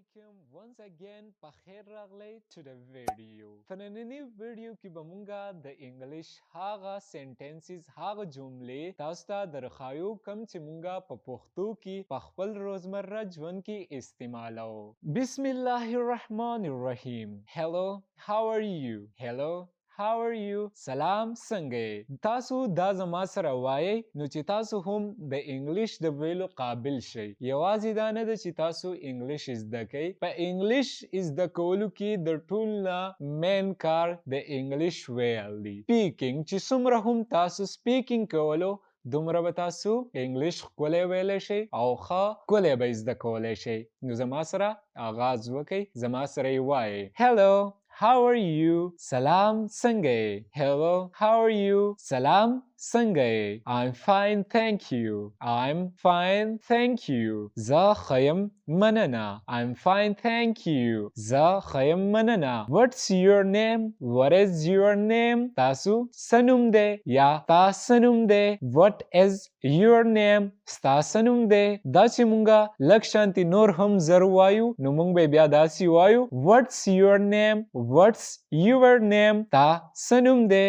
علیکم once again په خیر راغلی to the video. په نننی ویډیو کې به مونږه د انګلیش هغه سنټنسز هغه جملې تاسو ته درخایو کوم چې مونږه په پښتو کې په خپل روزمره ژوند کې استعمالو. بسم الله الرحمن الرحیم. Hello, how are you? Hello, how are you? سلام څنګه؟ تاسو دا زما سره وایي نو چې تاسو هم د انګلیش د ویلو قابل شئ. یوازې دا نه ده چې تاسو انګلیش زده کوئ. په انګلیش زده کولو کې د ټول نه مین کار د انګلیش ویل دی. سپیکینګ چې څومره هم تاسو سپیکینګ کولو دومره به تاسو انګلیش ښکلی ویلی شئ او ښه ښکلی به زده کولی شئ. نو زما سره آغاز وکئ. زما سره یې وایئ. Hello, how are you? سلام څنګه یې؟ Hello, how are you? سلام څنګه یې؟ I'm fine, thank you. I'm fine, thank you. زه ښه یم مننه. I'm fine, thank you. زه ښه یم مننه. What's your name? What is your name? تاسو څه نوم دی یا تا څه نوم دی؟ What is your name? ستا څه نوم دی؟ دا چې مونږه لږ شانتې نور هم زر وایو نو مونږ به بیا داسې وایو What's your name? What's your name? تا څه نوم دی؟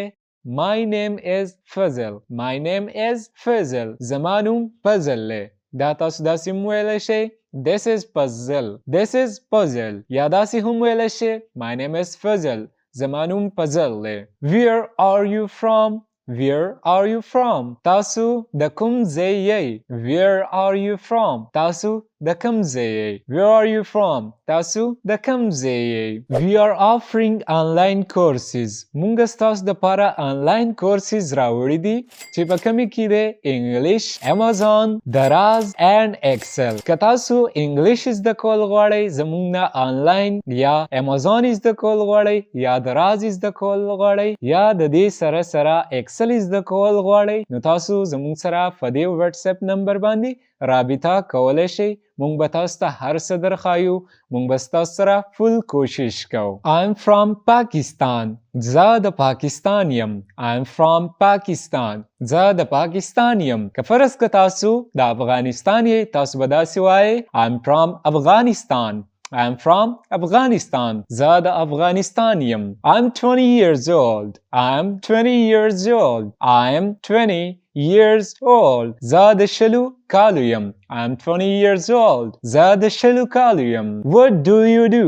My name is Fazil. My name is Fazil. زما نوم فضل دی. دا تاسو داسې هم ویلی شئ This is puzzle. This is puzzle. یا داسې هم ویلی شئ My name is Fazil. زما نوم فضل دی. Where are you from? Where are you from? تاسو د کوم ځای یئ؟ Where are you from? تاسو د کوم ځای یئ؟ Where are you from? تاسو د کوم ځای یئ؟ We are offering online courses. مونږ ستاسو دپاره آنلاین کورسز راوړي دي چې په کومې کې دی انګلیش، امازون، دراز and excel. که تاسو انګلیش زده کول غواړئ زمونږ نه آنلاین یا امازون زده کول غواړئ یا دراز زده کول غواړئ یا د دې سره سره excel زده کول غواړئ نو تاسو زمونږ سره په دې واتساپ نمبر باندې رابطه کولی شئ. مونږ به تاسو ته هر څه درښایو. مونږ به ستاسو سره فل کوشش کوو. I'm from Pakistan. زه د پاکستان یم. I'm from Pakistan. زه د پاکستان یم. که فرض که تاسو د افغانستان یې تاسو به داسې وایئ I'm from Afghanistan. I'm from Afghanistan. زه د افغانستان یم. I'm 20 years old. I'm 20 years old. I'm 20 years old. زه د شلو کالو یم. I'm 20 years old. زه د شلو کالو یم. What do you do?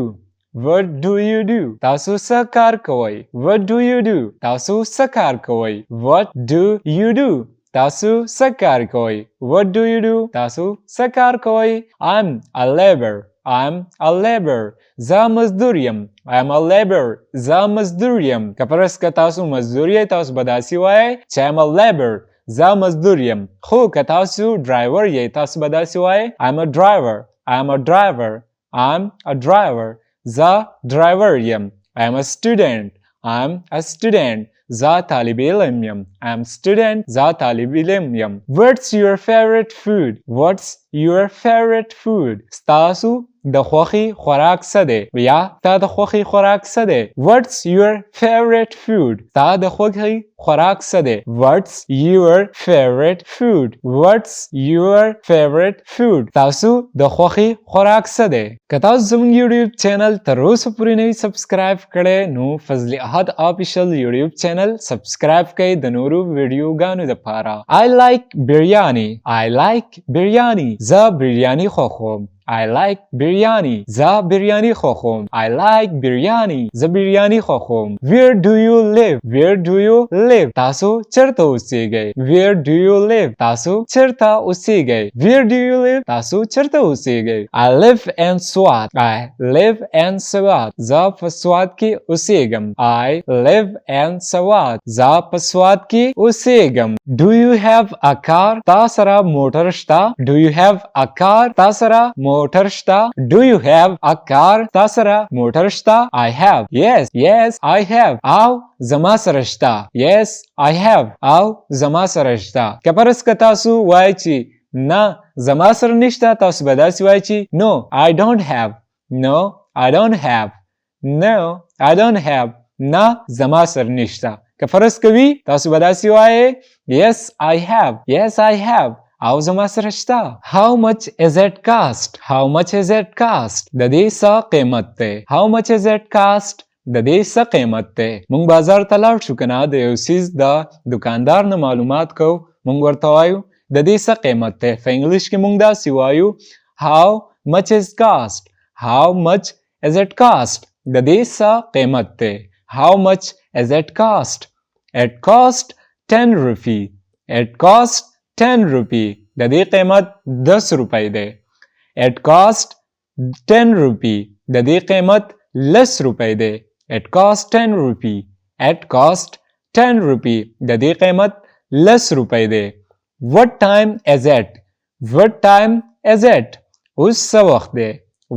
What do you do? تاسو څه کار کوئ؟ What do you do? تاسو څه کار کوئ؟ What do you do? تاسو څه کار کوئ؟ What do you do? تاسو څه کار کوئ؟ I'm a labor. I'm a labor. زه مزدور یم. I'm a labor. زه مزدور یم. که فرض که تاسو مزدور یئ تاسو به داسې وایئ چې I'm a labor. زه مزدور یم. خو که تاسو ډرایور یئ تاسو به داسې وایئ I'm a driver. I'm a driver. I'm a driver. زه ډرایور یم. I'm a student. I'm a student. زه طالب علم یم. I'm student. زه طالب علم یم. What's your favorite food? What's your favorite food? ستاسو د خوښې خوراک څه دی؟ یا تا د خوښې خوراک څه دی؟ What's your favorite food? تا د خوښې خوراک څه دی؟ What's your favorite food? What's your favorite food? تاسو د خوښې خوراک څه دی؟ که تاسو زموږ یوټیوب چینل تر اوسه پورې نه وي سبسکرایب کړی نو فضل احد آفیشل یوټیوب چینل سبسکرایب کړئ د نورو ویډیوګانو دپاره. I like biryani. I like biryani. زه بریاني خوښوم. I like biryani. زه بریاني خوښوم. I like biryani. زه بریاني خوښوم. Where do you live? Where do you live? تاسو چرته اوسیږئ؟ Where do you live? تاسو چرته اوسیږئ؟ Where do you live? تاسو چرته اوسیږئ؟ I live in Swat. I live in Swat. زه په سوات کې اوسیږم. I live in Swat. زه په سوات کې اوسیږم. Do you have a car? تا سره موټر شته؟ Do you have a car? تا سره موټر شته؟ Do you have a car? تا سره موټر شته؟ I have. Yes, yes, I have. او زما سره شته. Yes, I have. او زما سره شته. که فرض که تاسو وایئ چې نه زما سره نشته تاسو به داسې وایئ چې No, I don't have. No, I don't have. No, I don't have. نه زما سره نشته. که فرض کوي تاسو به داسې وایئ Yes, I have. Yes, I have. او زما سره شته. How much is it cost? How much is it cost? د دې څه قیمت دی. How much is it cost? د دې څه قیمت دی. مونږ بازار ته لاړ شو کنه د یو څیز د دکاندار نه معلومات کو مونږ ورته وایو د دې څه قیمت دی. په انګلیش کې مونږ داسې وایو How much is cost? How much is it cost? د دې څه قیمت دی. How much is it cost? It cost 10 روپی. It cost 10 روپی. د دې قیمت 10 روپۍ دی. It cost 10 روپی. د دې قیمت 10 روپۍ دی. It cost 10 روپی. It cost 10 روپی. د دې قیمت 10 روپۍ دی. What time is it? What time is it? اوس څه وخت دی.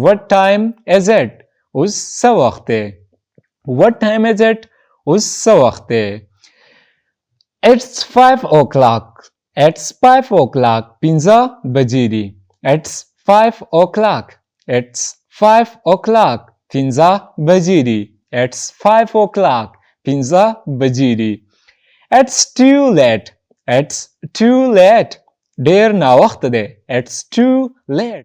What time is it? اوس څه وخت دی. What time is it? اوس څه وخت دی. It's 5 o'clock. It's 5 o'clock. 5 بجې دي. It's 5 o'clock. It's 5 o'clock. 5 بجې دي. It's 5 o'clock. 5 بجې دي. It's too late. It's too late. ډېر ناوخته دی. It's too late.